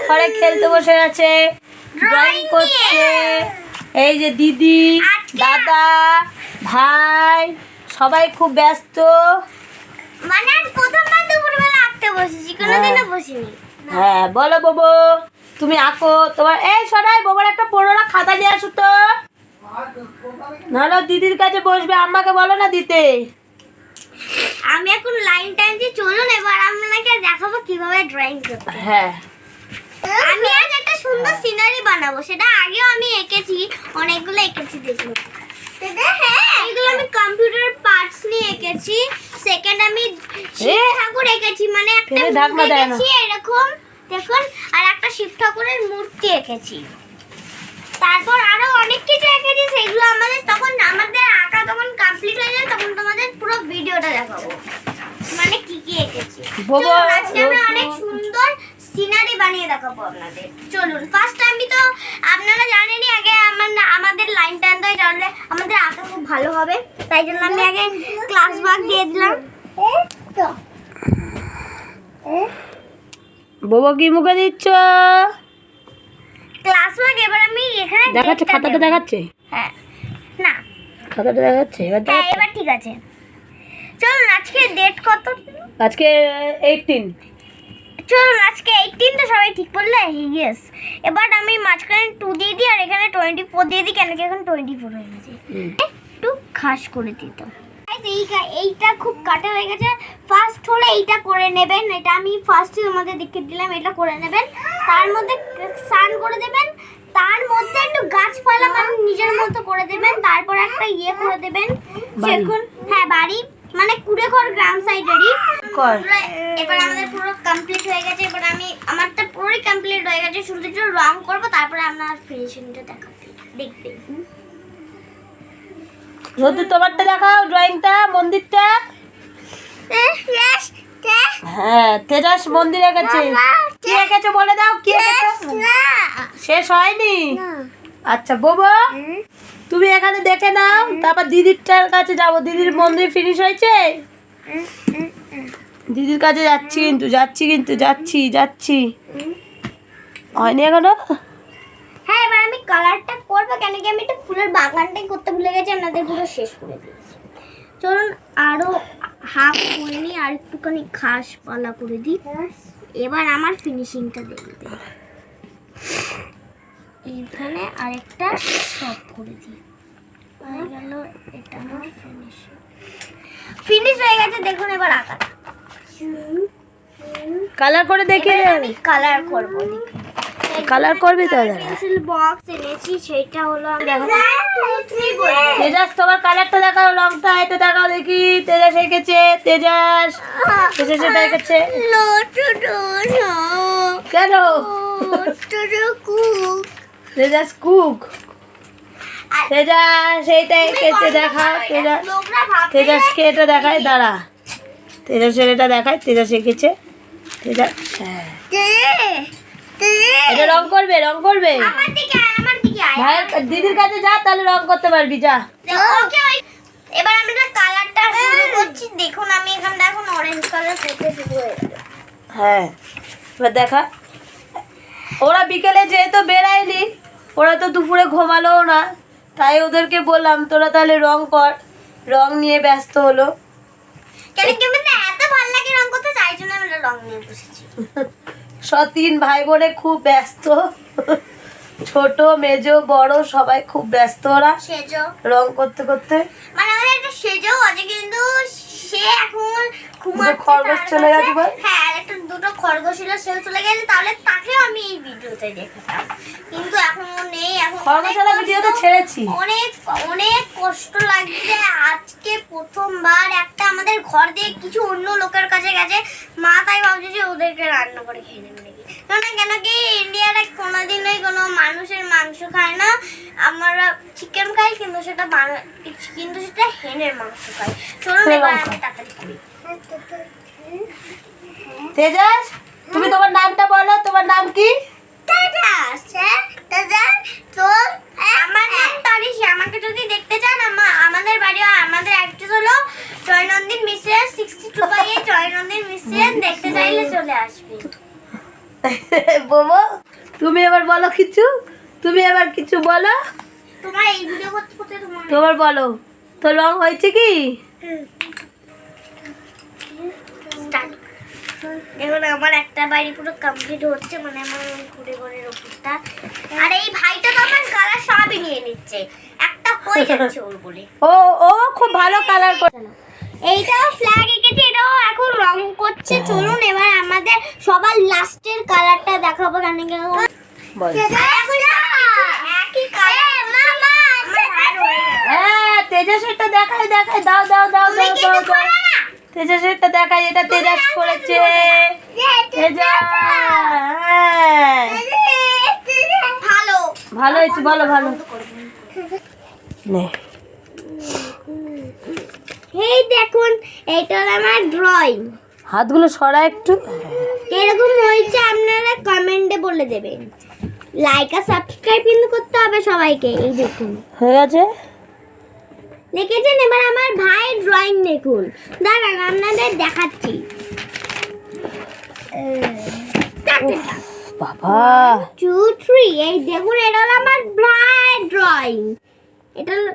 ঘরে খেলতে বসে আছে, ড্রয়িং করছে। এই যে দিদি, দাদা, ভাই সবাই খুব ব্যস্ত। মানে প্রথমবার দুপুরবেলা আঁকতে বসেছি, কোনোদিনও বসিনি। হ্যাঁ বলো বাবু, তুমি আঁকো। তোমার এই সরাই বাবার একটা পড়োনা খাতা নিয়ে আসো তো, নাহলে দিদির কাছে বসবে। আম্মাকে বলো না দিতে। আমি এখন লাইন টাইনছি, চলুন এবার আপনাকে দেখাবো কিভাবে ড্রয়িং করতে। হ্যাঁ আমি আজ একটা সুন্দর সিনারি বানাবো, সেটা আগেও আমি এঁকেছি, অনেকগুলো এঁকেছি। দেখুন এগুলো আমি কম্পিউটার পার্টস নিয়ে এঁকেছি। সেকেন্ড আমি শিব ঠাকুর এঁকেছি, মানে একটা মূর্তি এঁকেছি এরকম দেখুন, আর একটা শিব ঠাকুরের মূর্তি এঁকেছি। তারপর আরো অনেক কিছু এঁকেছি, সেগুলো আমাদের আঁকা তখন কমপ্লিট হয়ে যায়, তখন তোমাদের পুরো ভিডিওটা দেখাবো মানে কি কি এঁকেছি। আজকে আমরা অনেক সুন্দর সিনারি বানিয়ে দেখাবো আপনাদের। চলুন ফার্স্ট আমি তো আপনারা জানেনই, আগে আমাদের লাইন টানতে হয়, তাহলে আমাদের আঁকা খুব ভালো হবে। তাই জন্য আমি আগে ক্লাস ওয়ার্ক দিয়ে দিলাম। বাবা কি মুখে দিচ্ছ? ক্লাস ওয়ার্ক এবার আমি এখানে দেখাচ্ছে, খাতাটা দেখাচ্ছে। হ্যাঁ না খাতাটা দেখাচ্ছে এবার। হ্যাঁ এবার ঠিক আছে। চলুন আজকে ডেট কত? আজকে 18। চলুন আজকে 18 তো সবাই ঠিক বললে? ইয়েস। এবার আমি মাঝখানে 2 দিয়ে দিই আর এখানে 24 দিয়ে দিই, কেন কি এখন 24 হয়ে গেছে। একটু খাস করে দিত। এইটা খুব কাটা হয়ে গেছে। ফার্স্ট হলে এইটা করে নেবেন, এটা আমি ফার্স্টে তোমাদের দেখে দিলাম, এটা করে নেবেন। তার মধ্যে সান করে দেবেন, তার মধ্যে একটু গাছপালা মানে নিজের মতো করে দেবেন। তারপর একটা ইয়ে করে দেবেন, সেরকম হ্যাঁ বাড়ি মানে কুড়েঘর গ্রাম সাইডেরই। এবার আমাদের পুরো কমপ্লিট হয়ে গেছে। এবার আমারটা পুরোই কমপ্লিট হয়ে গেছে, শুধু একটু রং করবো, তারপরে আপনার ফিনিশিংটা দেখাতে দেখবেন। যদি তোমারটা দেখাও ড্রয়িংটা, মন্দিরটা। হ্যাঁ তেজাস মন্দির এঁকেছে। কি এঁকেছো বলে দাও, কি এঁকেছো? শেষ হয়নি? আচ্ছা বাবা তুমি এখানে দেখে নাও, তারপর দিদিরটার কাছে যাবো। দিদির মন্দির ফিনিশ হয়েছে? দিদির কাছে যাচ্ছি কিন্তু যাচ্ছি হয়নি এখনো। হ্যাঁ এবার আমি কালারটা করবো, কেন কি আমি একটা ফুলের বাগানটাই করতে ভুলে গেছি, আপনাদের পুরো শেষ করে দিয়েছি। চলুন আরো হাফ করে নিই, আর একটুখানি ঘাসপালা করে দিই। এবার আমার ফিনিশিংটা দেখবে, এখানে আরেকটা সব করে দিই। হয়ে গেল, এটা আমার ফিনিশ হয়ে গেছে। দেখুন এবার আঁকা কালার করে দেখে আমি কালার করবো। কালার করবি তো? পেন্সিল বক্স এনেছি, সেটা হলো তেজাস তোমার কালারটা দেখাও, রংটা এটা দেখাও দেখি। তেজাস এঁকেছে, তেজাস সেটা এঁকেছে। কেন তেজাস কুক? তেজাস এইটা এঁকেছে, দেখাও। তেজাসকে এটা দেখায়, দাঁড়া। তেজাসের এটা দেখায়, তেজাস এঁকেছে। তেজাস হ্যাঁ এটা রং করবে ভাইয়ের দিদির কাছে যা, তাহলে রং করতে পারবি, যা। এবার আমরা কালারটা শুরু করছি। দেখুন আমি এখানে এখন অরেঞ্জ কালার করতে শুরু হয়ে গেল। হ্যাঁ এবার দেখা। ওরা বিকেলে যেহেতু বেড়ায়নি, ওরা তো দুপুরে ঘুমালোও না, তাই ওদেরকে বললাম তোরা তাহলে রং কর। রং নিয়ে ব্যস্ত হলো। কেন কি মানে এত ভালো লাগে রং করতে, তাই জন্য আমরা রং নিয়ে বসেছি। তিন ভাই বোনে খুব ব্যস্ত, ছোট মেজো বড় সবাই খুব ব্যস্ত। ওরা সেজো রং করতে মানে আমাদের একটা সেজো আছে, কিন্তু সে এখন ঘুমাচ্ছে। খরগোশ চলে গেছে। হ্যাঁ একটা দুটো খরগোশ ছিল, সে চলে গেছে, তাহলে তাকে আমি এই ভিডিওতে দেখাতাম, কিন্তু এখন নেই। এখন খরগোশালা ভিডিওটা ছেড়েছি। অনেক কষ্ট লাগছে। আজকে প্রথমবার একটা আমাদের ঘর দিয়ে কিছু অন্য লোকের কাছে গেছে, মা তাই ভাবছে যে ওদেরকে রান্না করে খেয়ে নেবে নাকি। কেন কি ইন্ডিয়াটা কোনোদিনই কোনো মানুষের মাংস খায় না। আমরা চিকেন খাই, কিন্তু সেটা হেনের মাংস খাই। চলুন এবার আমি তাড়াতাড়ি করি। তেজাস তুমি তোমার নামটা বলো, তোমার নাম কি? তেজাস। আমার নাম তানিশা। আমাকে যদি দেখতে চান, আমাদের বাড়ি আমাদের অ্যাড্রেস হলো জয়নন্দিন মিশ্রের 62/8 জয়নন্দিন মিশ্রের। দেখতে চাইলে চলে আসবে। বোবো তুমি এবার বলো কিছু, তুমি এবার কিছু বলো, তোমার এই ভিডিও করতে করতে তোমার বলো তো রং হয়েছে কি? স্টার্ট। দেখুন আমার একটা বাড়ি পুরো কমপ্লিট হচ্ছে, মানে আমার ঘুরে ঘুরে ওপরটা। আর এই ভাইটা তো আমার কালার সবই নিয়ে নিচ্ছে, একটা হয়ে যাচ্ছে ওর বলে। ও ও খুব ভালো কালার করে। এইটাও ফ্ল্যাগ এঁকেছে, এটাও এখন রং করছে। চলুন এবার আমাদের সবার লাস্টের কালারটা দেখাবো। কেন বল। একই কালার মামা। হ্যাঁ তেজাসেরটা দেখাই দেখাই, দাও দাও দাও দাও দাও দাও। তেজাসেরটা দেখাই, এটা তেজাস করেছে। তেজাস হ্যাঁ ভালো ভালো হয়েছে, ভালো ভালো। নে এই দেখুন, এটা হলো আমার ড্রয়িং। হাতগুলো সরা একটু। এরকম হয়েছে আপনারা কমেন্টে বলে দেবেন। লাইক আর সাবস্ক্রাইব কিন্তু করতে হবে সবাইকে। এই দেখুন হয়ে গেছে। লিখেছেন। এবার আমার ভাই ড্রয়িং দেখুন, দাঁড়ান আপনাদের দেখাচ্ছি। বাবা 2 3 এই দেখুন, এটা হলো আমার ভাই ড্রয়িং। এটা হলো